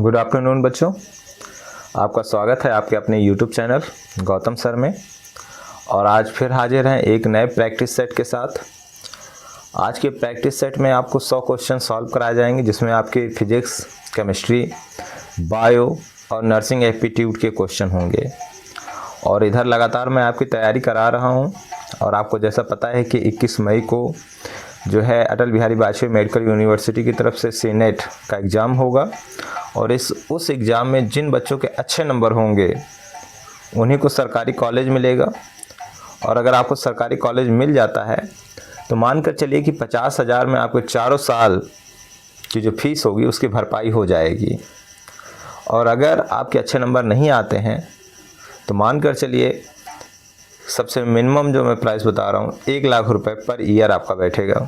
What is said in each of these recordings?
Good afternoon बच्चों, आपका स्वागत है आपके अपने यूट्यूब चैनल गौतम सर में। और आज फिर हाजिर हैं एक नए प्रैक्टिस सेट के साथ। आज के प्रैक्टिस सेट में आपको 100 क्वेश्चन सॉल्व कराए जाएंगे, जिसमें आपके फिजिक्स, केमिस्ट्री, बायो और नर्सिंग एप्टीट्यूड के क्वेश्चन होंगे। और इधर लगातार मैं आपकी तैयारी करा रहा हूं। और आपको जैसा पता है कि 21 मई को जो है अटल बिहारी वाजपेयी मेडिकल यूनिवर्सिटी की तरफ से सीनेट का एग्ज़ाम होगा। और उस एग्ज़ाम में जिन बच्चों के अच्छे नंबर होंगे उन्हीं को सरकारी कॉलेज मिलेगा। और अगर आपको सरकारी कॉलेज मिल जाता है तो मानकर चलिए कि 50,000 में आपको चारों साल की जो फीस होगी उसकी भरपाई हो जाएगी। और अगर आपके अच्छे नंबर नहीं आते हैं तो मानकर चलिए सबसे मिनिमम जो मैं प्राइस बता रहा हूँ 1 लाख रुपए पर ईयर आपका बैठेगा।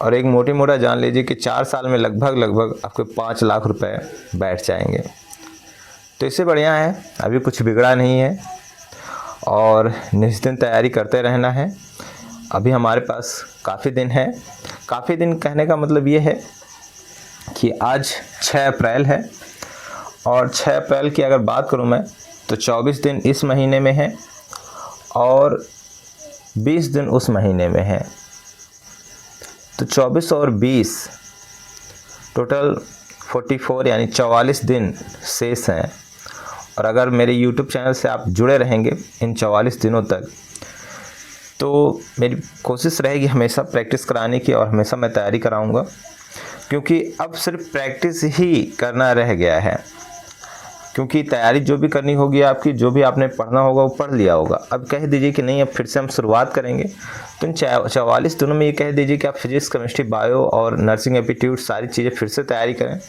और एक मोटी मोटा जान लीजिए कि 4 साल में लगभग आपके 5 लाख रुपए बैठ जाएंगे। तो इससे बढ़िया है, अभी कुछ बिगड़ा नहीं है और निश्चित तैयारी करते रहना है। अभी हमारे पास काफ़ी दिन है। काफ़ी दिन कहने का मतलब ये है कि आज 6 अप्रैल है और 6 अप्रैल की अगर बात करूँ मैं तो 24 दिन इस महीने में है और 20 दिन उस महीने में है। तो 24 और 20 टोटल 44 यानी 44 दिन शेष हैं। और अगर मेरे YouTube चैनल से आप जुड़े रहेंगे इन 44 दिनों तक तो मेरी कोशिश रहेगी हमेशा प्रैक्टिस कराने की और हमेशा मैं तैयारी कराऊंगा, क्योंकि अब सिर्फ प्रैक्टिस ही करना रह गया है। क्योंकि तैयारी जो भी करनी होगी आपकी, जो भी आपने पढ़ना होगा वो पढ़ लिया होगा। अब कह दीजिए कि नहीं अब फिर से हम शुरुआत करेंगे तो इन 44 दिनों में ये कह दीजिए कि आप फिजिक्स, केमिस्ट्री, बायो और नर्सिंग एप्टीट्यूड सारी चीज़ें फिर से तैयारी करें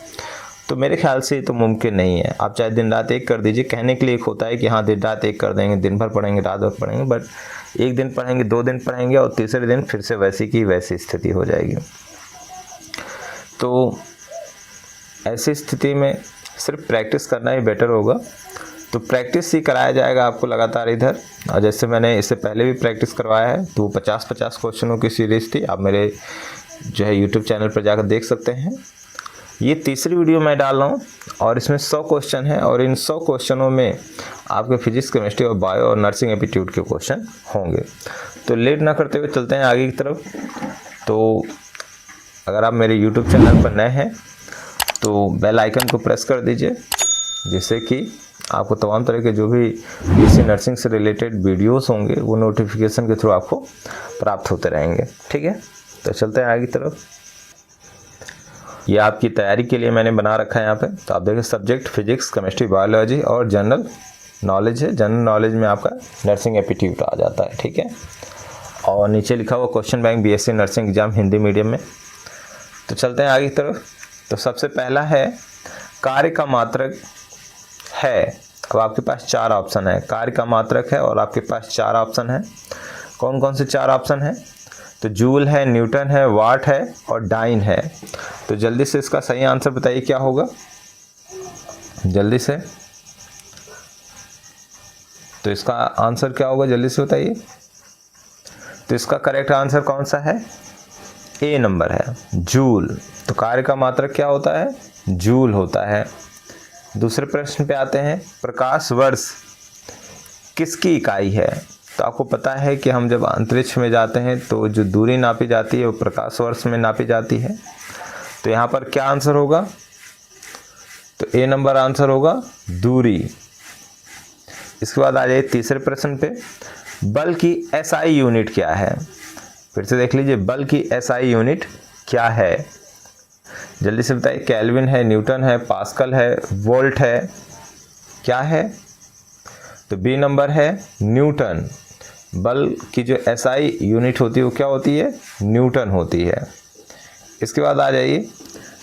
तो मेरे ख्याल से ये तो मुमकिन नहीं है। आप चाहे दिन रात एक कर दीजिए, कहने के लिए एक होता है कि हाँ दिन रात एक कर देंगे, दिन भर पढ़ेंगे, रात भर पढ़ेंगे, बट एक दिन पढ़ेंगे, 2 दिन पढ़ेंगे और तीसरे दिन फिर से वैसी की वैसी स्थिति हो जाएगी। तो ऐसी स्थिति में सिर्फ प्रैक्टिस करना ही बेटर होगा। तो प्रैक्टिस ही कराया जाएगा आपको लगातार इधर। और जैसे मैंने इससे पहले भी प्रैक्टिस करवाया है तो 50-50 क्वेश्चनों की सीरीज़ थी। आप मेरे जो है यूट्यूब चैनल पर जाकर देख सकते हैं। ये तीसरी वीडियो मैं डाल रहा हूँ और इसमें 100 क्वेश्चन हैं और इन 100 क्वेश्चनों में आपके फिजिक्स, केमिस्ट्री और बायो और नर्सिंग एप्टीट्यूड के क्वेश्चन होंगे। तो लेट ना करते हुए चलते हैं आगे की तरफ। तो अगर आप मेरे यूट्यूब चैनल पर नए हैं तो बेल आइकन को प्रेस कर दीजिए, जिससे कि आपको तमाम तरह के जो भी बीएससी नर्सिंग से रिलेटेड वीडियोस होंगे वो नोटिफिकेशन के थ्रू आपको प्राप्त होते रहेंगे। ठीक है, तो चलते हैं आगे की तरफ। ये आपकी तैयारी के लिए मैंने बना रखा है यहाँ पे। तो आप देखिए सब्जेक्ट फिजिक्स, केमिस्ट्री, बायोलॉजी और जनरल नॉलेज है। जनरल नॉलेज में आपका नर्सिंग एप्टीट्यूड आ जाता है। ठीक है, और नीचे लिखा हुआ question bank BSc nursing exam Hindi medium में। तो चलते हैं आगे की तरफ। तो सबसे पहला है कार्य का मात्रक है। अब आपके पास 4 ऑप्शन है। कार्य का मात्रक है और आपके पास 4 ऑप्शन है। कौन कौन से 4 ऑप्शन है? तो जूल है, न्यूटन है, वाट है और डाइन है। तो जल्दी से इसका सही आंसर बताइए क्या होगा, जल्दी से। तो इसका आंसर क्या होगा, जल्दी से बताइए। तो इसका करेक्ट आंसर कौन सा है? ए नंबर है, जूल। तो कार्य का मात्रक क्या होता है? जूल होता है। दूसरे प्रश्न पे आते हैं। प्रकाश वर्ष किसकी इकाई है? तो आपको पता है कि हम जब अंतरिक्ष में जाते हैं तो जो दूरी नापी जाती है वो प्रकाश वर्ष में नापी जाती है। तो यहाँ पर क्या आंसर होगा? तो ए नंबर आंसर होगा, दूरी। इसके बाद आ जाइए तीसरे प्रश्न पे। बल की एसआई यूनिट क्या है? फिर से देख लीजिए, बल की एसआई यूनिट क्या है? जल्दी से बताइए। केल्विन है, न्यूटन है, पास्कल है, वोल्ट है, क्या है? तो बी नंबर है, न्यूटन। बल की जो एसआई यूनिट होती है वो क्या होती है? न्यूटन होती है। इसके बाद आ जाइए,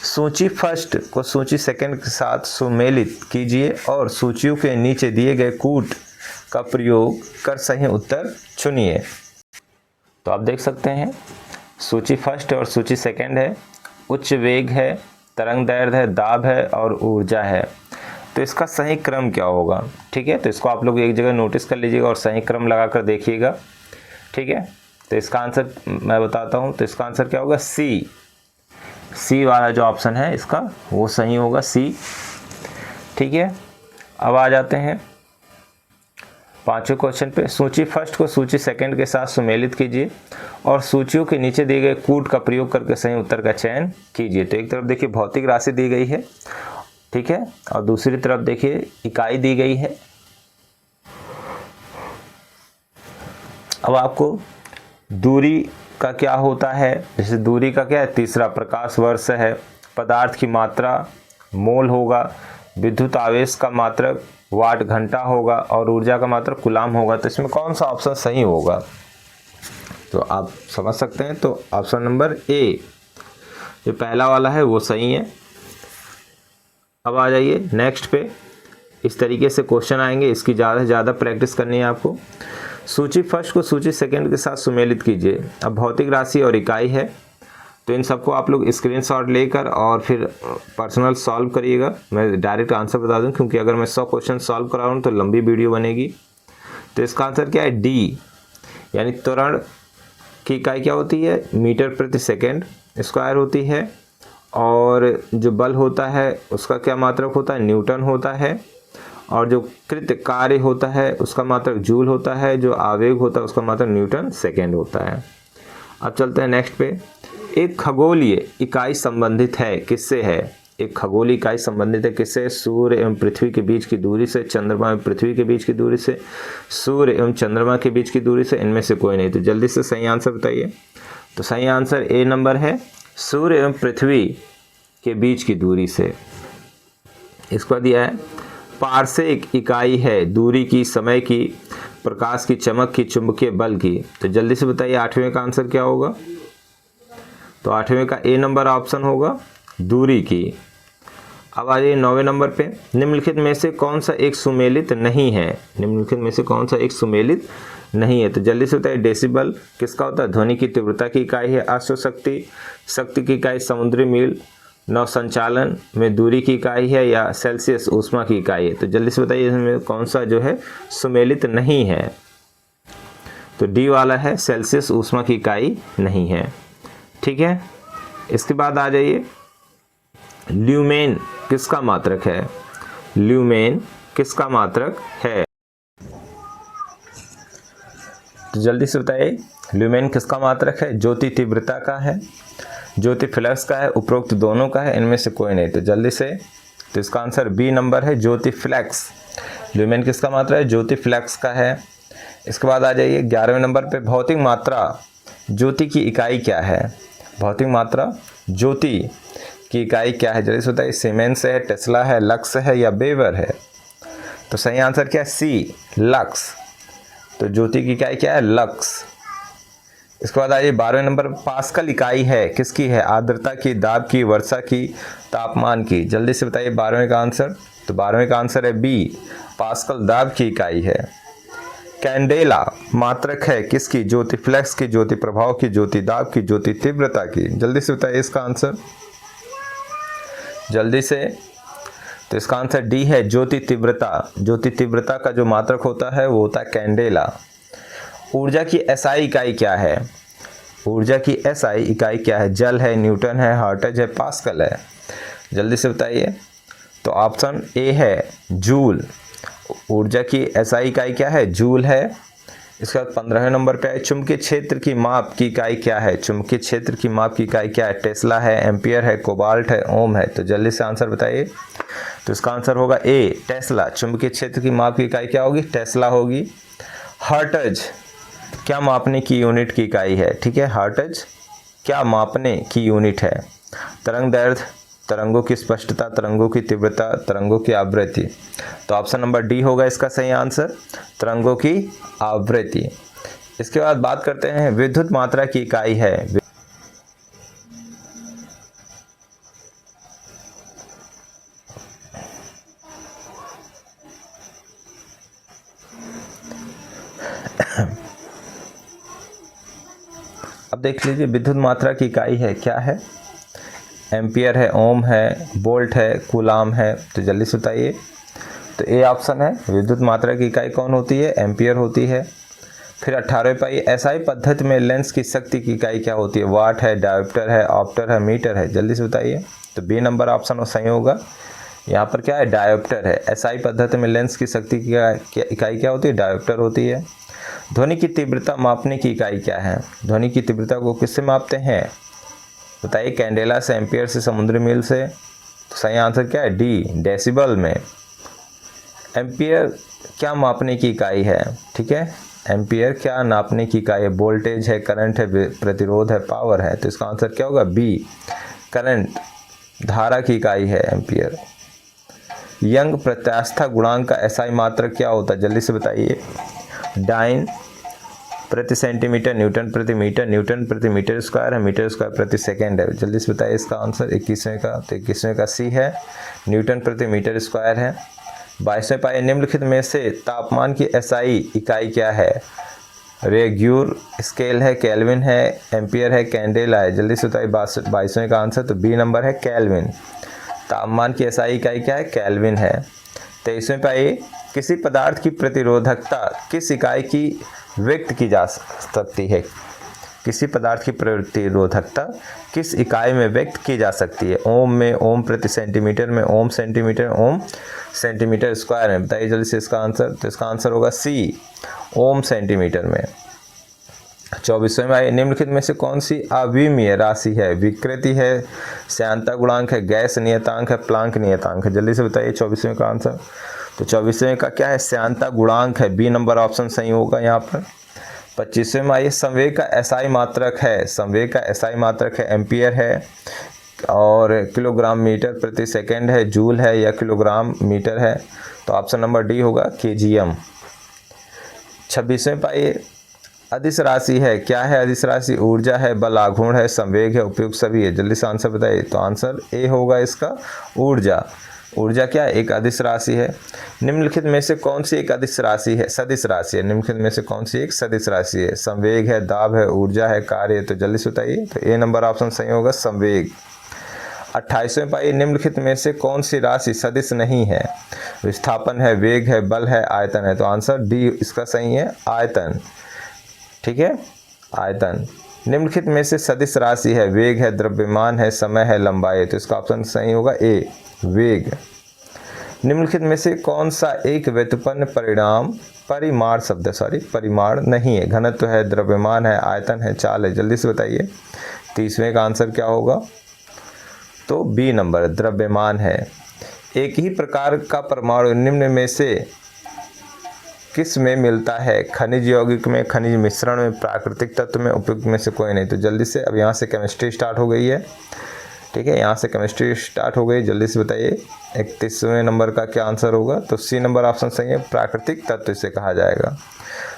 सूची फर्स्ट को सूची सेकंड के साथ सुमेलित कीजिए और सूचियों के नीचे दिए गए कूट का प्रयोग कर सही उत्तर चुनिए। तो आप देख सकते हैं सूची फर्स्ट और सूची सेकंड है। उच्च वेग है, तरंग दैर्ध्य है, दाब है और ऊर्जा है। तो इसका सही क्रम क्या होगा? ठीक है, तो इसको आप लोग एक जगह नोटिस कर लीजिएगा और सही क्रम लगा कर देखिएगा। ठीक है, तो इसका आंसर मैं बताता हूँ। तो इसका आंसर क्या होगा? सी। सी वाला जो ऑप्शन है इसका वो सही होगा, सी। ठीक है, अब आ जाते हैं पांचवें क्वेश्चन पे। सूची फर्स्ट को सूची सेकंड के साथ सुमेलित कीजिए और सूचियों के नीचे दिए गए कूट का प्रयोग करके सही उत्तर का चयन कीजिए। तो एक तरफ देखिए भौतिक राशि दी गई है, ठीक है, और दूसरी तरफ देखिए इकाई दी गई है। अब आपको दूरी का क्या होता है, जैसे दूरी का क्या है, तीसरा प्रकाश वर्ष है। पदार्थ की मात्रा मोल होगा, विद्युत आवेश का मात्रक वाट घंटा होगा और ऊर्जा का मात्रक कूलाम होगा। तो इसमें कौन सा ऑप्शन सही होगा, तो आप समझ सकते हैं। तो ऑप्शन नंबर ए जो पहला वाला है वो सही है। अब आ जाइए नेक्स्ट पे। इस तरीके से क्वेश्चन आएंगे, इसकी ज़्यादा से ज़्यादा प्रैक्टिस करनी है आपको। सूची फर्स्ट को सूची सेकंड के साथ सुमेलित कीजिए। अब भौतिक राशि और इकाई है, तो इन सबको आप लोग स्क्रीनशॉट लेकर और फिर पर्सनल सॉल्व करिएगा। मैं डायरेक्ट आंसर बता दूं, क्योंकि अगर मैं 100 क्वेश्चन सॉल्व करा रहा हूँ तो लंबी वीडियो बनेगी। तो इसका आंसर क्या है, डी, यानी त्वरण की इकाई क्या होती है, मीटर प्रति सेकेंड स्क्वायर होती है। और जो बल होता है उसका क्या मात्रक होता है, न्यूटन होता है। और जो कृत कार्य होता है उसका मात्रक जूल होता है। जो आवेग होता है उसका मात्रक न्यूटन सेकेंड होता है। अब चलते हैं नेक्स्ट पे। एक खगोलीय इकाई संबंधित है किससे है, एक खगोलीय इकाई संबंधित है किससे, सूर्य एवं पृथ्वी के बीच की दूरी से, चंद्रमा एवं पृथ्वी के बीच की दूरी से, सूर्य एवं चंद्रमा के बीच की दूरी से, इनमें से कोई नहीं। तो जल्दी से सही आंसर बताइए। तो सही आंसर ए नंबर है, सूर्य एवं पृथ्वी के बीच की दूरी से। इसको दिया है पारसेक इकाई है दूरी की, समय की, प्रकाश की चमक की, चुंबकीय बल की। तो जल्दी से बताइए 8वें का आंसर क्या होगा। तो 8वें का ए नंबर ऑप्शन होगा, दूरी की। अब आ जाइए 9वें नंबर पे। निम्नलिखित में से कौन सा एक सुमेलित नहीं है, निम्नलिखित में से कौन सा एक सुमेलित नहीं है। तो जल्दी से बताइए डेसिबल किसका होता है, ध्वनि की तीव्रता की इकाई है। अश्वशक्ति, शक्ति की इकाई समुद्री मील, नौ संचालन में दूरी की इकाई है, या सेल्सियस ऊष्मा की इकाई है। तो जल्दी से बताइए इसमें कौन सा जो है सुमेलित नहीं है। तो डी वाला है, सेल्सियस ऊष्मा की इकाई नहीं है। ठीक है, इसके बाद आ जाइए ल्यूमेन किसका मात्रक है, ल्यूमेन किसका मात्रक है। तो जल्दी से बताइए ल्यूमेन किसका मात्रक है, ज्योति तीव्रता का है, ज्योति फ्लक्स का है, उपरोक्त दोनों का है, इनमें से कोई नहीं। तो जल्दी से, तो इसका आंसर बी नंबर है, ज्योति फ्लक्स। ल्यूमेन किसका मात्रा है, ज्योति फ्लक्स का है। इसके बाद आ जाइए 11वें नंबर पे। भौतिक मात्रा ज्योति की इकाई क्या है, भौतिक मात्रा ज्योति की इकाई क्या है। जल्दी से बताइए सीमेंस है, टेस्ला है, लक्स है, या बेवर है। तो सही आंसर क्या है, सी, लक्स। तो ज्योति की इकाई क्या है, लक्स। इसके बाद आइए 12वें नंबर। पास्कल इकाई है किसकी है, आर्द्रता की, दाब की, वर्षा की, तापमान की। जल्दी से बताइए 12वें का आंसर। तो 12वें का आंसर है बी, पास्कल दाब की इकाई है। कैंडेला मात्रक है किसकी, ज्योति फ्लक्स की, ज्योति प्रभाव की, ज्योति दाब की, ज्योति तीव्रता की। जल्दी से बताइए इसका आंसर, जल्दी से। तो इसका आंसर डी है, ज्योति तीव्रता। ज्योति तीव्रता का जो मात्रक होता है वो होता है कैंडेला। ऊर्जा की एसआई इकाई क्या है, ऊर्जा की एसआई इकाई क्या है, जल है, न्यूटन है, हर्ट्ज है, पास्कल है। जल्दी से बताइए। तो ऑप्शन ए है, जूल। ऊर्जा की एसआई इकाई क्या है, जूल है। इसके बाद 15वें नंबर पे है। चुंबकीय क्षेत्र की माप की इकाई क्या है, चुंबकीय क्षेत्र की माप की इकाई क्या है, टेस्ला है, एम्पियर है, कोबाल्ट है, ओम है। तो जल्दी से आंसर बताइए। तो इसका आंसर होगा ए, टेस्ला। चुंबकीय क्षेत्र की माप की इकाई क्या होगी, टेस्ला होगी। हर्ट्ज क्या मापने की यूनिट की इकाई है, ठीक है, हर्ट्ज क्या मापने की यूनिट है। तरंग दैर्घ्य, तरंगों की स्पष्टता, तरंगों की तीव्रता, तरंगों की आवृत्ति। तो ऑप्शन नंबर डी होगा इसका सही आंसर, तरंगों की आवृत्ति। इसके बाद बात करते हैं विद्युत मात्रा की इकाई है। अब देख लीजिए विद्युत मात्रा की इकाई है क्या है, एम्पियर है, ओम है, वोल्ट है, कूलाम है। तो जल्दी से बताइए। तो ए ऑप्शन है, विद्युत मात्रा की इकाई कौन होती है, एम्पियर होती है। फिर 18वें पाइए, एसआई पद्धति में लेंस की शक्ति की इकाई क्या होती है? वाट है, डायोप्टर है, ऑप्टर है, मीटर है, जल्दी से बताइए। तो बी नंबर ऑप्शन सही होगा। यहाँ पर क्या है? डायोप्टर है। एसआई पद्धति में लेंस की शक्ति की इकाई क्या होती है? डायोप्टर होती है। ध्वनि की तीव्रता मापने की इकाई क्या है? ध्वनि की तीव्रता को किससे मापते हैं? बताइए। कैंडेला से, एम्पियर से, समुद्री मील से? तो सही आंसर क्या है? डी, डेसिबल में। एम्पियर क्या मापने की इकाई है? ठीक है, एम्पियर क्या नापने की इकाई है? वोल्टेज है, करंट है, प्रतिरोध है, पावर है? तो इसका आंसर क्या होगा? बी, करंट, धारा की इकाई है एम्पियर। यंग प्रत्यास्था गुणांक का एसआई मात्रक क्या होता है? जल्दी से बताइए। डाइन प्रति सेंटीमीटर, न्यूटन प्रति मीटर, न्यूटन प्रति मीटर स्क्वायर है, मीटर स्क्वायर प्रति सेकेंड है। जल्दी से बताइए इसका आंसर। 21वें का, तो 21वें का सी है, न्यूटन प्रति मीटर स्क्वायर है। 22वें पाइए, निम्नलिखित में से तापमान की एसआई इकाई क्या है? रेग्यूर स्केल है, केल्विन है, एम्पियर है, कैंडेला है? जल्दी से बताइए 22वें का आंसर। तो बी नंबर है, केल्विन। तापमान की एसआई इकाई क्या है? केल्विन है। 23वें पाइए, किसी पदार्थ की प्रतिरोधकता किस इकाई की व्यक्त की जा सकती है? किसी पदार्थ की प्रतिरोधकता किस इकाई में व्यक्त की जा सकती है? ओम में, ओम प्रति सेंटीमीटर में, ओम सेंटीमीटर, ओम सेंटीमीटर स्क्वायर में? बताइए जल्दी से इसका आंसर। तो इसका आंसर होगा सी, ओम सेंटीमीटर में। 24वें में, निम्नलिखित में से कौन सी अविमीय राशि है? विकृति है, श्यानता गुणांक है, गैस नियतांक है, प्लांक नियतांक है? जल्दी से बताइए 24वें का आंसर। तो 24वें का क्या है? श्यानता गुणांक है। बी नंबर ऑप्शन सही होगा यहाँ पर। 25वें में आइए, संवेग का एसआई मात्रक है। संवेग का एसआई मात्रक है, एम्पियर है, और किलोग्राम मीटर प्रति सेकेंड है, जूल है, या किलोग्राम मीटर है? तो ऑप्शन नंबर डी होगा, केजीएम। 26वें पाइए, अदिश राशि है। क्या है अदिश राशि? ऊर्जा है, बल आघूर्ण है, संवेग है, उपयुक्त सभी है? जल्दी से आंसर बताइए। तो आंसर ए होगा इसका, ऊर्जा। ऊर्जा क्या है? एक अदिश राशि है। निम्नलिखित में से कौन सी एक अदिश राशि है? सदिश राशि है। निम्नलिखित में से कौन सी एक सदिश राशि है? संवेग है, दाब है, ऊर्जा है, कार्य है? तो जल्दी से बताइए। तो ए नंबर ऑप्शन सही होगा, संवेग। 28वें पाइए, निम्नलिखित में से कौन सी राशि सदिश नहीं है? विस्थापन है, वेग है, बल है, आयतन है? तो आंसर डी इसका सही है, आयतन। ठीक है, आयतन। निम्नलिखित में से सदिश राशि है, वेग है, द्रव्यमान है, समय है, लंबाई है? तो इसका ऑप्शन सही होगा ए, वेग। निम्नलिखित में से कौन सा एक व्युत्पन्न परिमाण नहीं है? घनत्व है, द्रव्यमान है, आयतन है, चाल है? जल्दी से बताइए। 30वें का आंसर क्या होगा? तो बी नंबर, द्रव्यमान है। एक ही प्रकार का परमाणु निम्न में से किस में मिलता है? खनिज यौगिक में, खनिज मिश्रण में, प्राकृतिक तत्व में, उपयुक्त में से कोई नहीं? तो जल्दी से, अब यहाँ से केमिस्ट्री स्टार्ट हो गई है। ठीक है, यहाँ से केमिस्ट्री स्टार्ट हो गई। जल्दी से बताइए 31वें नंबर का क्या आंसर होगा? तो सी नंबर ऑप्शन सही है, प्राकृतिक तत्व इसे कहा जाएगा।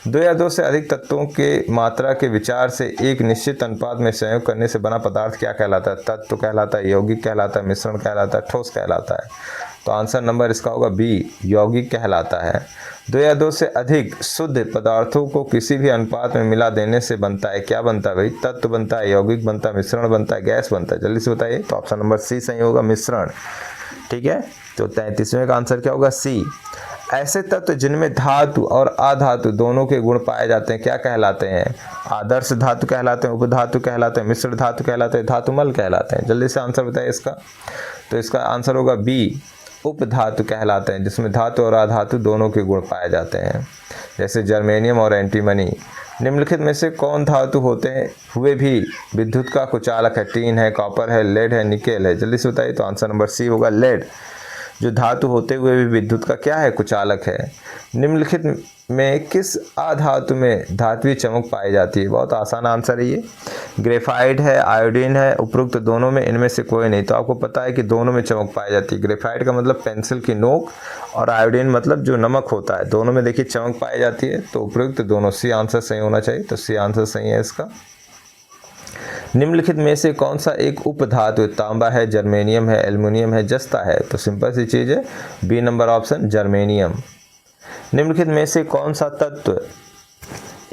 2 या 2 से अधिक तत्वों के मात्रा के विचार से एक निश्चित अनुपात में संयोग करने से बना पदार्थ क्या कहलाता है? तत्व कहलाता है, यौगिक कहलाता है, मिश्रण कहलाता है, ठोस कहलाता है? तो आंसर नंबर इसका होगा बी, यौगिक कहलाता है। 2 या 2 से अधिक शुद्ध पदार्थों को किसी भी अनुपात में मिला देने से बनता है, क्या बनता है भाई? तत्व बनता है, यौगिक बनता है, मिश्रण बनता है, गैस बनता है? जल्दी से बताइए। तो ऑप्शन नंबर सी सही होगा, मिश्रण। ठीक है, तो 33वें का आंसर क्या होगा? सी। ऐसे तत्व जिनमें धातु और अधातु दोनों के गुण पाए जाते हैं क्या कहलाते हैं? आदर्श धातु कहलाते हैं, उपधातु कहलाते हैं, मिश्र धातु कहलाते हैं, धातुमल कहलाते हैं? जल्दी से आंसर बताइए इसका। तो इसका आंसर होगा बी, उपधातु कहलाते हैं, जिसमें धातु और अधातु दोनों के गुण पाए जाते हैं, जैसे जर्मेनियम और एंटीमनी। निम्नलिखित में से कौन धातु होते हुए भी विद्युत का कुचालक है? टीन है, कॉपर है, लेड है, निकेल है? जल्दी से बताइए। तो आंसर नंबर सी होगा, लेड। जो धातु होते हुए भी विद्युत का क्या है? कुचालक है। निम्नलिखित में किस अधातु में धात्विक चमक पाई जाती है? बहुत आसान आंसर है ये। ग्रेफाइट है, आयोडीन है, उपरोक्त दोनों में इनमें से कोई नहीं? तो आपको पता है कि दोनों में चमक पाई जाती है। ग्रेफाइट का मतलब पेंसिल की नोक, और आयोडीन मतलब जो नमक होता है, दोनों में देखिए चमक पाई जाती है। तो उपरोक्त दोनों, सी आंसर सही होना चाहिए। तो सी आंसर सही है इसका। निम्नलिखित में से कौन सा एक उपधातु? तांबा है, जर्मेनियम है, एल्युमिनियम है, जस्ता है? तो सिंपल सी चीज़ है, बी नंबर ऑप्शन, जर्मेनियम। निम्नलिखित में से कौन सा तत्व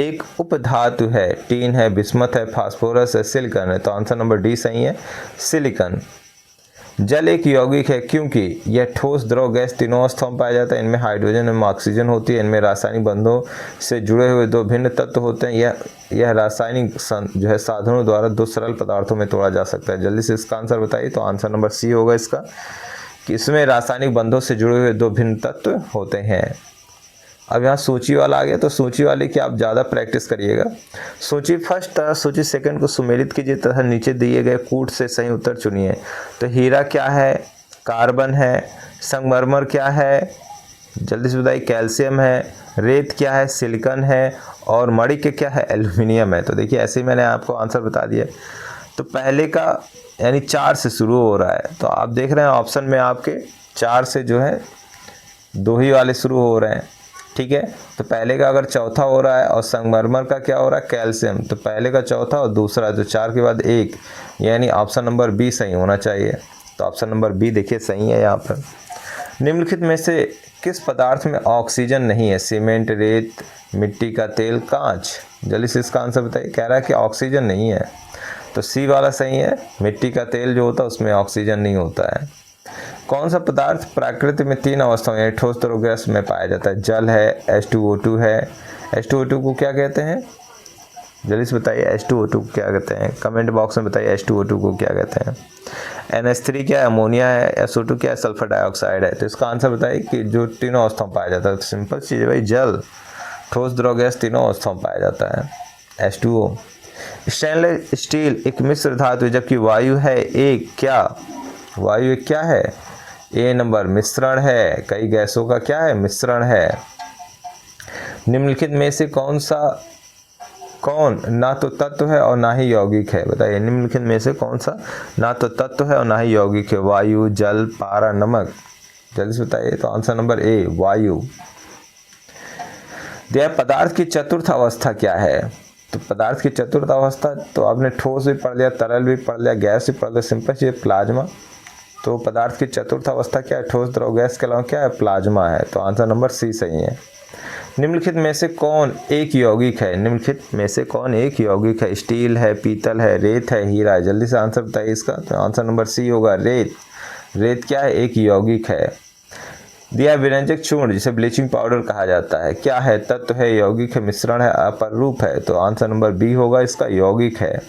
एक उपधातु है? टीन है, बिस्मथ है, फास्फोरस है, सिलिकॉन है? तो आंसर नंबर डी सही है, सिलिकॉन। जल एक यौगिक है क्योंकि यह ठोस, द्रव, गैस तीनों अवस्थाओं में पाया जाता है। इनमें हाइड्रोजन एवं ऑक्सीजन होती है। इनमें रासायनिक बंधों से जुड़े हुए दो भिन्न तत्व होते हैं। यह रासायनिक जो है साधनों द्वारा दो सरल पदार्थों में तोड़ा जा सकता है। जल्दी से इसका आंसर बताइए। तो आंसर नंबर सी होगा इसका, कि इसमें रासायनिक बंधों से जुड़े हुए दो भिन्न तत्व होते हैं। अब यहाँ सूची वाला आ गया, तो सूची वाले की आप ज़्यादा प्रैक्टिस करिएगा। सूची फर्स्ट तथा सूची सेकंड को सुमेलित कीजिए तथा नीचे दिए गए कूट से सही उत्तर चुनिए। तो हीरा क्या है? कार्बन है। संगमरमर क्या है? जल्दी से बताइए। कैल्शियम है। रेत क्या है? सिलिकॉन है। और मणिक क्या है? एल्यूमिनियम है। तो देखिए ऐसे ही मैंने आपको आंसर बता दिया। तो पहले का यानी 4 से शुरू हो रहा है, तो आप देख रहे हैं ऑप्शन में आपके 4 से जो है 2 ही वाले शुरू हो रहे हैं। ठीक है, तो पहले का अगर चौथा हो रहा है और संगमरमर का क्या हो रहा है? कैल्शियम। तो पहले का चौथा और दूसरा, तो 4 के बाद 1, यानी ऑप्शन नंबर बी सही होना चाहिए। तो ऑप्शन नंबर बी देखिए सही है यहाँ पर। निम्नलिखित में से किस पदार्थ में ऑक्सीजन नहीं है? सीमेंट, रेत, मिट्टी का तेल, कांच। जल्दी से इसका आंसर बताइए। कह रहा है कि ऑक्सीजन नहीं है, तो सी वाला सही है। मिट्टी का तेल जो होता है उसमें ऑक्सीजन नहीं होता है। कौन सा पदार्थ प्रकृति में 3 अवस्थाओं यानी ठोस, द्रव, गैस में पाया जाता है? जल है, H2O2 है। H2O2 को क्या कहते हैं? जल्दी से बताइए H2O2 को क्या कहते हैं? कमेंट बॉक्स में बताइए H2O2 को क्या कहते हैं। NH3 क्या है? अमोनिया है। SO2 क्या है? सल्फर डाइऑक्साइड है। तो इसका आंसर बताइए कि जो तीनों अवस्थाओं में पाया जाता है। तो सिंपल चीज़ है भाई, जल, ठोस, द्रव, गैस तीनों अवस्थाओं में पाया जाता है। H2O। स्टेनलेस स्टील एक मिश्र धातु है, जबकि वायु है एक क्या? वायु एक क्या है? ए नंबर मिश्रण है। कई गैसों का क्या है? मिश्रण है। निम्नलिखित में से कौन ना तो तत्व है और ना ही यौगिक है? बताइए, निम्नलिखित में से कौन सा ना तो तत्व है और ना ही यौगिक है? वायु, जल, पारा, नमक। जल्दी से बताइए। तो आंसर नंबर ए, वायु। दिया पदार्थ की चतुर्थ अवस्था क्या है? तो पदार्थ की चतुर्थ अवस्था, तो आपने ठोस भी पढ़ लिया, तरल भी पढ़ लिया, गैस भी पढ़ लिया, सिंपल चीज प्लाज्मा। तो पदार्थ की चतुर्थ अवस्था क्या है? ठोस, द्रव, गैस के अलावा क्या है? प्लाज्मा है। तो आंसर नंबर सी सही है। निम्नलिखित में से कौन एक यौगिक है? निम्नलिखित में से कौन एक यौगिक है? स्टील है, पीतल है, रेत है, हीरा है। जल्दी से आंसर बताइए इसका। तो आंसर नंबर सी होगा, रेत। रेत क्या है? एक यौगिक है। दिया विरंजक चूर्ण जिसे ब्लीचिंग पाउडर कहा जाता है, क्या है? तत्व है, यौगिक है, मिश्रण है, अपरूप है। तो आंसर नंबर बी होगा इसका, यौगिक है।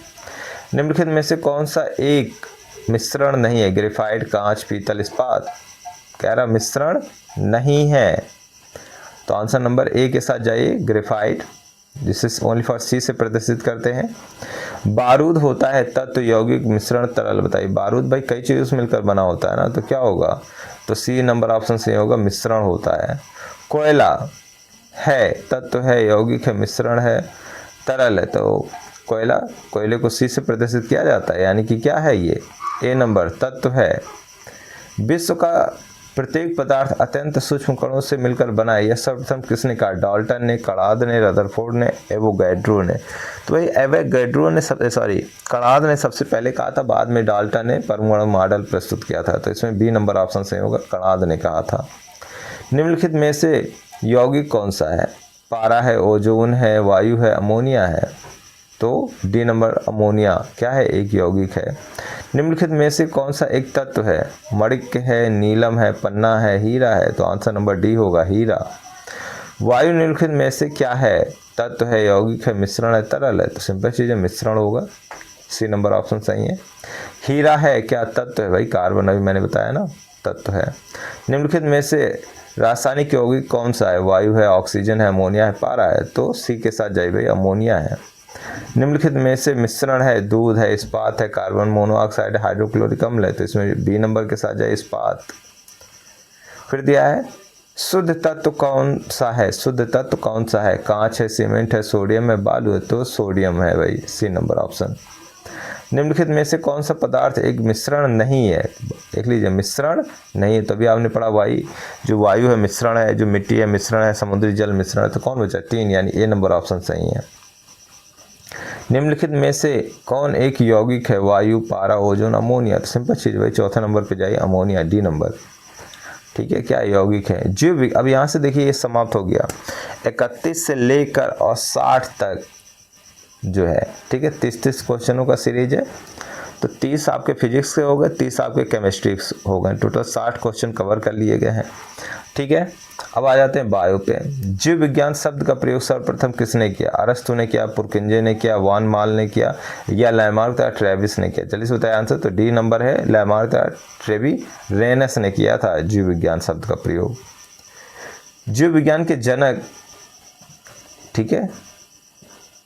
निम्नलिखित में से कौन सा एक मिश्रण नहीं है? ग्रेफाइट, कांच, पीतल, इस्पात। कह रहा मिश्रण नहीं है। तो आंसर नंबर ए के साथ जाइए, ग्रेफाइट, जिसे ओनली फॉर सी से प्रदर्शित करते हैं। बारूद होता है तत्व, यौगिक, मिश्रण, तरल। बताइए, बारूद भाई कई चीज़ों से मिलकर बना होता है ना, तो क्या होगा? तो सी नंबर ऑप्शन सही होगा, मिश्रण होता है। कोयला है, तत्व है, यौगिक है, मिश्रण है, तरल है। तो कोयले को सी से प्रदर्शित किया जाता है, यानी कि क्या है ये? ए नंबर तत्व है। विश्व का प्रत्येक पदार्थ अत्यंत सूक्ष्म कणों से मिलकर बना है, यह सर्वप्रथम किसने कहा? डाल्टन ने, कणाद ने, रदरफोर्ड ने, एवोगैड्रो ने। तो भाई एवोगैड्रो ने कणाद ने सबसे पहले कहा था, बाद में डाल्टन ने परमाणु मॉडल प्रस्तुत किया था। तो इसमें बी नंबर ऑप्शन सही होगा, कणाद ने कहा था। निम्नलिखित में से यौगिक कौन सा है? पारा है, ओजोन है, वायु है, अमोनिया है। तो डी नंबर अमोनिया क्या है? एक यौगिक है। निम्नलिखित में से कौन सा एक तत्व है? मणिक है, नीलम है, पन्ना है, हीरा है। तो आंसर नंबर डी होगा, हीरा। वायु निम्नलिखित में से क्या है? तत्व है, यौगिक है, मिश्रण है, तरल है। तो सिंपल चीज़ है, मिश्रण होगा। सी नंबर ऑप्शन सही है। हीरा है क्या? तत्व है भाई, कार्बन अभी मैंने बताया ना, तत्व है। निम्नलिखित में से रासायनिक यौगिक कौन सा है? वायु है, ऑक्सीजन है, अमोनिया है, पारा है। तो सी के साथ जाइए भाई, अमोनिया है। निम्नलिखित में से मिश्रण है, दूध है, इस्पात है, कार्बन मोनोऑक्साइड, हाइड्रोक्लोरिक अम्ल है। तो इसमें बी नंबर के साथ जाए, इस्पात। फिर दिया है शुद्ध तत्व कौन सा है? शुद्ध तत्व कौन सा है? कांच है, सीमेंट है, सोडियम है, बालू है। तो सोडियम है भाई, सी नंबर ऑप्शन। निम्नलिखित में से कौन सा पदार्थ एक मिश्रण नहीं है? देख लीजिए, मिश्रण नहीं है। तभी आपने पढ़ा वायु, जो वायु है मिश्रण है, जो मिट्टी है मिश्रण है, समुद्री जल मिश्रण है। तो कौन बचा? 3, यानी ए नंबर ऑप्शन सही है। निम्नलिखित में से कौन एक यौगिक है? वायु, पारा, ओजोन, अमोनिया। तो सिंपल चीज भाई, चौथे नंबर पे जाइए, अमोनिया, डी नंबर। ठीक है, क्या यौगिक है? जीव। अब यहाँ से देखिए ये समाप्त हो गया। 31 से लेकर और 60 तक जो है, ठीक है, 30 क्वेश्चनों का सीरीज है। तो 30 आपके फिजिक्स के हो गए, 30 आपके केमिस्ट्री हो गए, टोटल 60 क्वेश्चन कवर कर लिए गए हैं। ठीक है, अब आ जाते हैं बायो पे। जीव विज्ञान शब्द का प्रयोग सर्वप्रथम किसने किया? अरस्तु ने किया, पुरकिंजे ने किया, वान माल ने किया, या लैमार्क तथा ट्रेविस ने किया? जल्दी से बताइए आंसर। तो डी नंबर है, लैमार्क तथा ट्रेविरेनस ने किया था जीव विज्ञान शब्द का प्रयोग। जीव विज्ञान के जनक, ठीक है,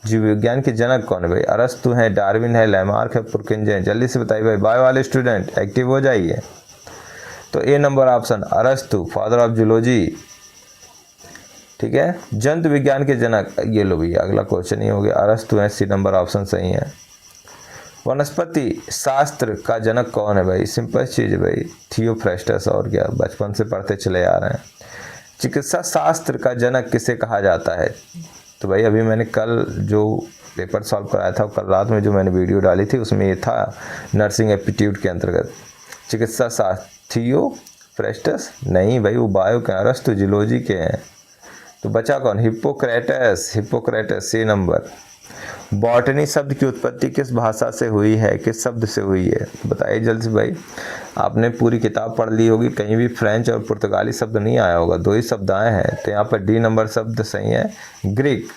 जीव विज्ञान के जनक कौन है भाई? अरस्तु है, डार्विन है, लैमार्क है, पुरकिंजे है? जल्दी से बताइए भाई, बायो वाले स्टूडेंट एक्टिव हो जाइए। तो ए नंबर ऑप्शन अरस्तु, फादर ऑफ जूलॉजी। ठीक है, जंतु विज्ञान के जनक, ये लो भैया अगला क्वेश्चन ही हो गया, अरस्तु है, सी नंबर ऑप्शन सही है। वनस्पति शास्त्र का जनक कौन है भाई? सिंपल चीज है भाई, थियोफ्रेस्टस, और क्या, बचपन से पढ़ते चले आ रहे हैं। चिकित्सा शास्त्र का जनक किसे कहा जाता है? तो भाई अभी मैंने कल जो पेपर सॉल्व कराया था, कल रात में जो मैंने वीडियो डाली थी उसमें ये था, नर्सिंग एप्टीट्यूड के अंतर्गत चिकित्सा शास्त्र। थियोफ्रेस्टस नहीं भाई, वो बायो के, अरस्तु जूलॉजी के हैं। तो बचा कौन? Hippocrates, Hippocrates, C number. Botany शब्द की उत्पत्ति किस भाषा से हुई है, किस शब्द से हुई है? बताइए जल्दी से भाई, आपने पूरी किताब पढ़ ली होगी, कहीं भी फ्रेंच और पुर्तगाली शब्द नहीं आया होगा, 2 ही शब्द आए हैं। तो यहाँ पर डी नंबर शब्द सही है, ग्रीक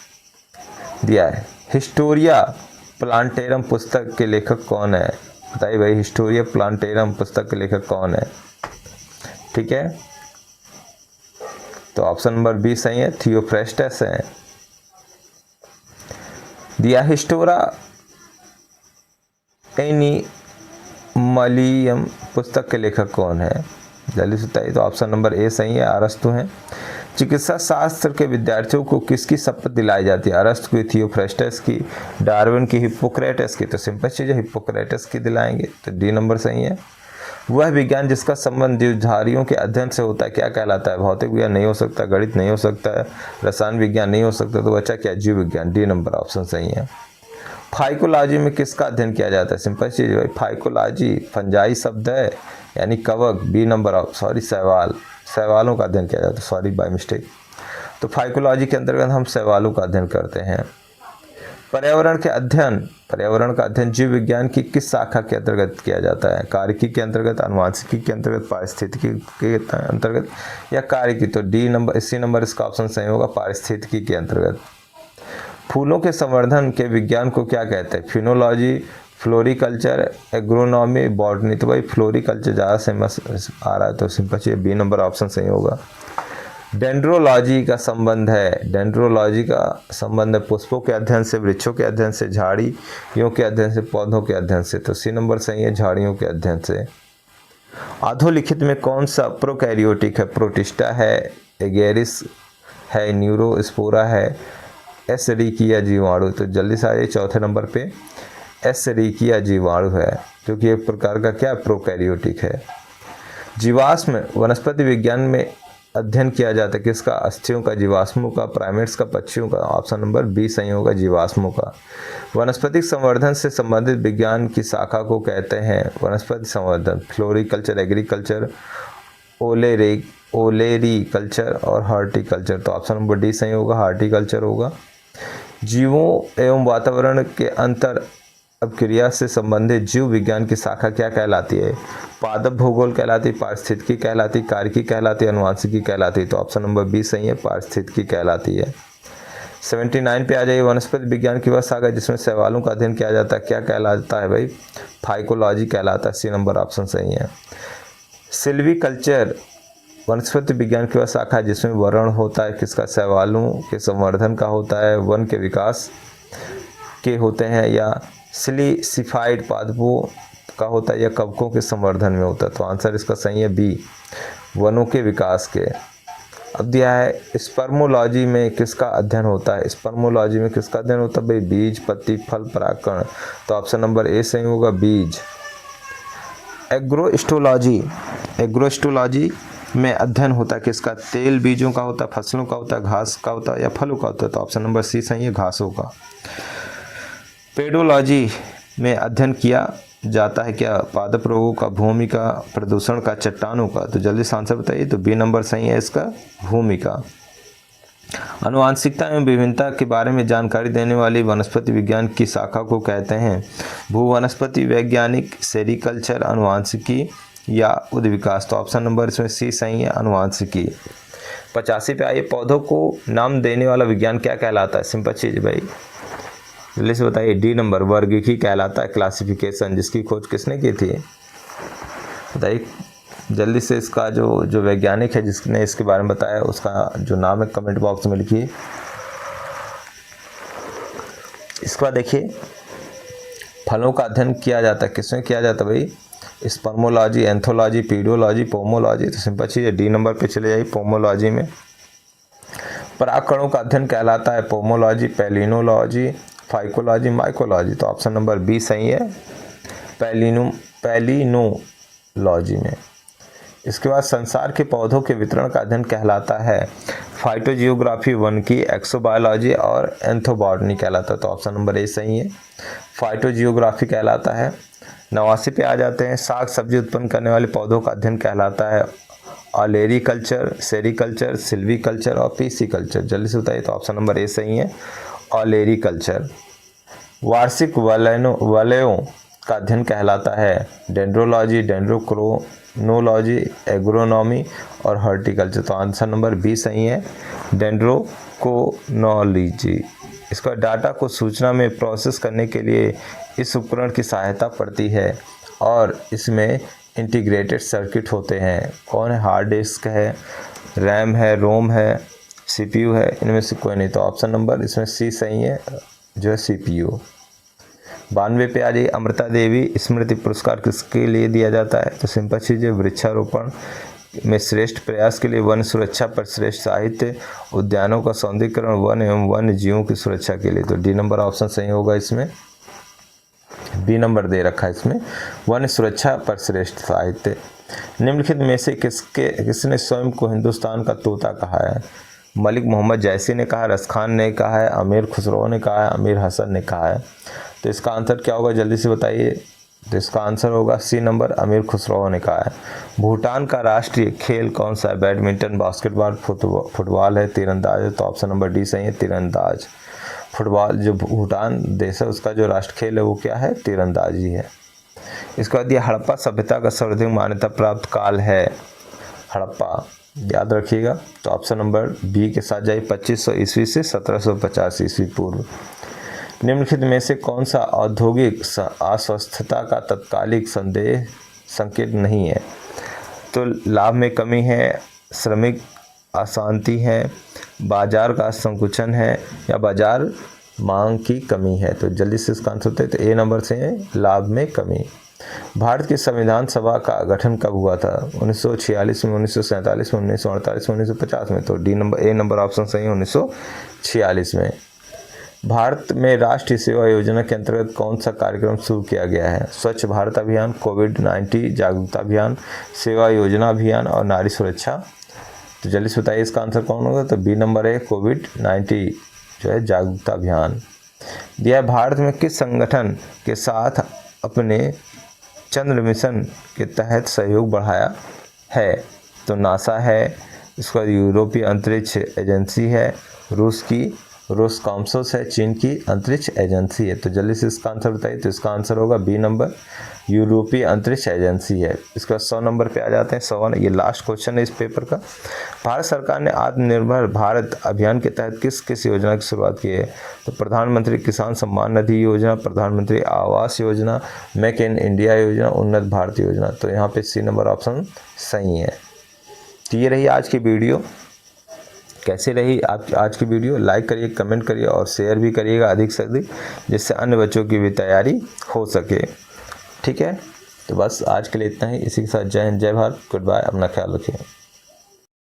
दिया है। हिस्टोरिया प्लांटेरम पुस्तक के लेखक कौन है? बताइए भाई, हिस्टोरिया प्लांटेरम पुस्तक के लेखक कौन है? ठीक है, तो ऑप्शन नंबर बी सही है, थियोफ्रेस्टस है। दिया हिस्टोरा एनिमलियम पुस्तक के लेखक कौन है? जल्दी से बताइए। तो ऑप्शन नंबर ए सही है, अरस्तु हैं। चिकित्सा शास्त्र के विद्यार्थियों को किसकी शपथ दिलाई जाती है? अरस्तु की, थियोफ्रेस्टस की, डार्विन की, हिप्पोक्रेटस की? तो सिंपल चीज़ है, हिप्पोक्रेटस की दिलाएंगे, तो डी नंबर सही है। वह विज्ञान जिसका संबंध जीवधारियों के अध्ययन से होता है क्या कहलाता है? भौतिक विज्ञान नहीं हो सकता, गणित नहीं हो सकता है, रसायन विज्ञान नहीं हो सकता, तो बचा क्या? जीव विज्ञान, डी नंबर ऑप्शन सही है। फाइकोलॉजी में किसका अध्ययन किया जाता है? सिंपल चीज भाई, फाइकोलॉजी फंजाई शब्द है, यानी कवक, बी नंबर सॉरी शैवाल, शैवालों का अध्ययन किया जाता है, सॉरी बाय मिस्टेक। तो फाइकोलॉजी के अंतर्गत हम शैवालों का अध्ययन करते हैं। पर्यावरण के अध्ययन, पर्यावरण का अध्ययन जीव विज्ञान की किस शाखा के अंतर्गत किया जाता है? कार्यकी के अंतर्गत, आनुवंशिकी के अंतर्गत, पारिस्थितिकी के अंतर्गत, या कार्यकी? तो डी नंबर, इसी नंबर इसका ऑप्शन सही होगा, पारिस्थितिकी के अंतर्गत। फूलों के संवर्धन के विज्ञान को क्या कहते हैं? Phenology, floriculture, agronomy, botany? तो भाई फ्लोरिकल्चर ज़्यादा फेमस आ रहा है, तो सिंपल चीज़ बी नंबर ऑप्शन सही होगा। डेंड्रोलॉजी का संबंध है, डेंड्रोलॉजी का संबंध है पुष्पों के अध्ययन से, वृक्षों के अध्ययन से, झाड़ियों के अध्ययन से, पौधों के अध्ययन से? तो सी नंबर सही है, झाड़ियों के अध्ययन से। अधोलिखित में कौन सा प्रोकैरियोटिक है? प्रोटिस्टा है, एगेरिस है, न्यूरोस्पोरा है, एसरीकिया जीवाणु? तो जल्दी से आइए, चौथे नंबर पे एसरीकिया जीवाणु है, जो कि एक प्रकार का क्या, प्रोकैरियोटिक है। जीवाश्म वनस्पति विज्ञान में अध्ययन किया जाता है किसका? अस्थियों का, जीवाश्मों का, प्राइमेट्स का, पक्षियों का? ऑप्शन नंबर बी सही होगा, जीवाश्मों का। वनस्पतिक संवर्धन से संबंधित विज्ञान की शाखा को कहते हैं? वनस्पति संवर्धन, फ्लोरिकल्चर, एग्रीकल्चर, ओलेरीकल्चर और हॉर्टिकल्चर? तो ऑप्शन नंबर डी सही होगा, हॉर्टिकल्चर होगा। जीवों एवं वातावरण के अंतर अपक्रिया से संबंधित जीव विज्ञान की शाखा क्या कहलाती है? पादप भूगोल कहलाती, पारिस्थितिकी कहलाती, कार्यकी कहलाती, आनुवंशिकी कहलाती? तो ऑप्शन नंबर बी सही है, पारिस्थितिकी कहलाती है। 79 पे आ जाइए। वनस्पति विज्ञान की वह शाखा जिसमें शैवालों का अध्ययन किया जाता है क्या कहलाता है भाई? फाइकोलॉजी कहलाता है, सी नंबर ऑप्शन सही है। सिल्वीकल्चर वनस्पति विज्ञान की वह शाखा जिसमें वर्ण होता है किसका? शैवालों के संवर्धन का होता है, वन के विकास के होते हैं, या सिलिसिफाइड पादपों का होता है, या कवकों के संवर्धन में होता है? तो आंसर इसका सही है बी, वनों के विकास के। अब दिया है स्पर्मोलॉजी में किसका अध्ययन होता है? स्पर्मोलॉजी में किसका अध्ययन होता है भाई? बीज, पत्ती, फल, परागकण? तो ऑप्शन नंबर ए सही होगा, बीज। एग्रोस्टोलॉजी, एग्रोस्टोलॉजी में अध्ययन होता है किसका? तेल बीजों का होता है, फसलों का होता है, घास का होता है, या फलों का होता है? तो ऑप्शन नंबर सी सही है, घासों का। पेडोलॉजी में अध्ययन किया जाता है क्या? पादप रोगों का, भूमि का, प्रदूषण का, चट्टानों का? तो जल्दी से आंसर बताइए। तो बी नंबर सही है इसका, भूमि का। आनुवांशिकता एवं विभिन्नता के बारे में जानकारी देने वाली वनस्पति विज्ञान की शाखा को कहते हैं भूवनस्पति वैज्ञानिक, सेरिकल्चर, आनुवांशिकी या उद्विकास। तो ऑप्शन नंबर इसमें सी सही है, आनुवांशिकी। 85 पे आइए, पौधों को नाम देने वाला विज्ञान क्या कहलाता है? सिंपल चीज भाई, जल्दी से बताइए। डी नंबर वर्गीकी कहलाता है, क्लासिफिकेशन, जिसकी खोज किसने की थी? बताइए जल्दी से। इसका जो वैज्ञानिक है जिसने इसके बारे में बताया, उसका जो नाम है कमेंट बॉक्स में लिखिए। इसके बाद देखिए, फलों का अध्ययन किया जाता है, किसमें किया जाता है भाई? Spermology, anthology, pedology, pomology. तो सिंपल चीज़ है, डी नंबर पे चले जाइए, पोमोलॉजी में। परागकणों का अध्ययन कहलाता है पोमोलॉजी, पैलिनोलॉजी, फाइकोलॉजी, माइकोलॉजी। तो ऑप्शन नंबर बी सही है, पैलिनोलॉजी में। इसके बाद संसार के पौधों के वितरण का अध्ययन कहलाता है फाइटोजियोग्राफी, वन की, एक्सोबायोलॉजी और एंथोबॉटनी कहलाता है। तो ऑप्शन नंबर ए सही है, फाइटोजियोग्राफी कहलाता है। 89 पे आ जाते हैं, साग सब्जी उत्पन्न करने वाले पौधों का अध्ययन कहलाता है ऑलेरिकल्चर, सेरिकल्चर, सिल्वीकल्चर और पीसीकल्चर। जल्दी से बताइए। तो ऑप्शन नंबर ए सही है, ऑलेरिकल्चर। वार्षिक वलयों का अध्ययन कहलाता है डेंड्रोलॉजी, डेंड्रोक्रोनोलॉजी, एग्रोनॉमी और हॉर्टिकल्चर। तो आंसर नंबर बी सही है, डेंड्रोक्रोनोलॉजी। इसका डाटा को सूचना में प्रोसेस करने के लिए इस उपकरण की सहायता पड़ती है और इसमें इंटीग्रेटेड सर्किट होते हैं। कौन है? हार्ड डिस्क है, रैम है, रोम है, सीपीयू है, इनमें से कोई नहीं। तो ऑप्शन नंबर इसमें सी सही है, जो है सीपीयू। 92 पे आ जाइए, अमृता देवी स्मृति पुरस्कार किसके लिए दिया जाता है? तो सिंपल चीज़ है, वृक्षारोपण में श्रेष्ठ प्रयास के लिए, वन सुरक्षा पर श्रेष्ठ साहित्य, उद्यानों का सौंदर्यीकरण, वन एवं वन्य जीवों की सुरक्षा के लिए। तो डी नंबर ऑप्शन सही होगा इसमें, बी नंबर दे रखा है इसमें, वन सुरक्षा पर श्रेष्ठ साहित्य। निम्नलिखित में से किसने स्वयं को हिंदुस्तान का तोता कहा है? मलिक मोहम्मद जैसी ने कहा, रस खान ने कहा है, अमीर खुसरो ने कहा है, अमीर हसन ने कहा है। तो इसका आंसर क्या होगा? जल्दी से बताइए। तो इसका आंसर होगा सी नंबर, अमीर खुसरो ने कहा है। भूटान का राष्ट्रीय खेल कौन सा है? बैडमिंटन, बास्केटबॉल, फुटबॉल है, तीरंदाज है। तो ऑप्शन नंबर डी सही है, तीरंदाज। फुटबॉल, जो भूटान देश है उसका जो राष्ट्र खेल है वो क्या है? तीरंदाजी है। इसके बाद ये हड़प्पा सभ्यता का सर्वाधिक मान्यता प्राप्त काल है हड़प्पा, याद रखिएगा। तो ऑप्शन नंबर बी के साथ जाइए, 2500 ईस्वी से 1750 ईस्वी पूर्व। निम्नलिखित में से कौन सा औद्योगिक अस्वस्थता का तत्कालिक संकेत नहीं है? तो लाभ में कमी है, श्रमिक अशांति है, बाजार का संकुचन है या बाजार मांग की कमी है। तो जल्दी से इसका आंसर होता है, तो ए नंबर से है, लाभ में कमी। भारत की संविधान सभा का गठन कब हुआ था? 1946 में, 1947 में, 1948 में, 1950 में। तो डी नंबर, ए नंबर ऑप्शन सही है, 1946 में। भारत में राष्ट्रीय सेवा योजना के अंतर्गत कौन सा कार्यक्रम शुरू किया गया है? स्वच्छ भारत अभियान, कोविड-19 जागरूकता अभियान, सेवा योजना अभियान और नारी सुरक्षा। तो जल्दी से बताइए इसका आंसर कौन होगा? तो बी नंबर है, कोविड-19 जो है जागरूकता अभियान। दिया भारत में किस संगठन के साथ अपने चंद्र मिशन के तहत सहयोग बढ़ाया है? तो नासा है, इसका यूरोपीय अंतरिक्ष एजेंसी है, रूस की रोसकॉम्सोस है, चीन की अंतरिक्ष एजेंसी है। तो जल्दी से इसका आंसर बताइए। तो इसका आंसर होगा बी नंबर, यूरोपीय अंतरिक्ष एजेंसी है। इसके बाद 100 नंबर पे आ जाते हैं, 100, ये लास्ट क्वेश्चन है इस पेपर का। भारत सरकार ने आत्मनिर्भर भारत अभियान के तहत किस किस योजना की शुरुआत की है? तो प्रधानमंत्री किसान सम्मान निधि योजना, प्रधानमंत्री Awas Yojana, make in India योजना, उन्नत भारत योजना। तो यहाँ पे सी नंबर ऑप्शन सही है। तो ये रही आज की वीडियो। कैसी रही आप आज की वीडियो? लाइक करिए, कमेंट करिए और शेयर भी करिएगा अधिक से अधिक, जिससे अन्य बच्चों की भी तैयारी हो सके। ठीक है, तो बस आज के लिए इतना ही। इसी के साथ जय हिंद, जय भारत, गुड बाय, अपना ख्याल रखिए।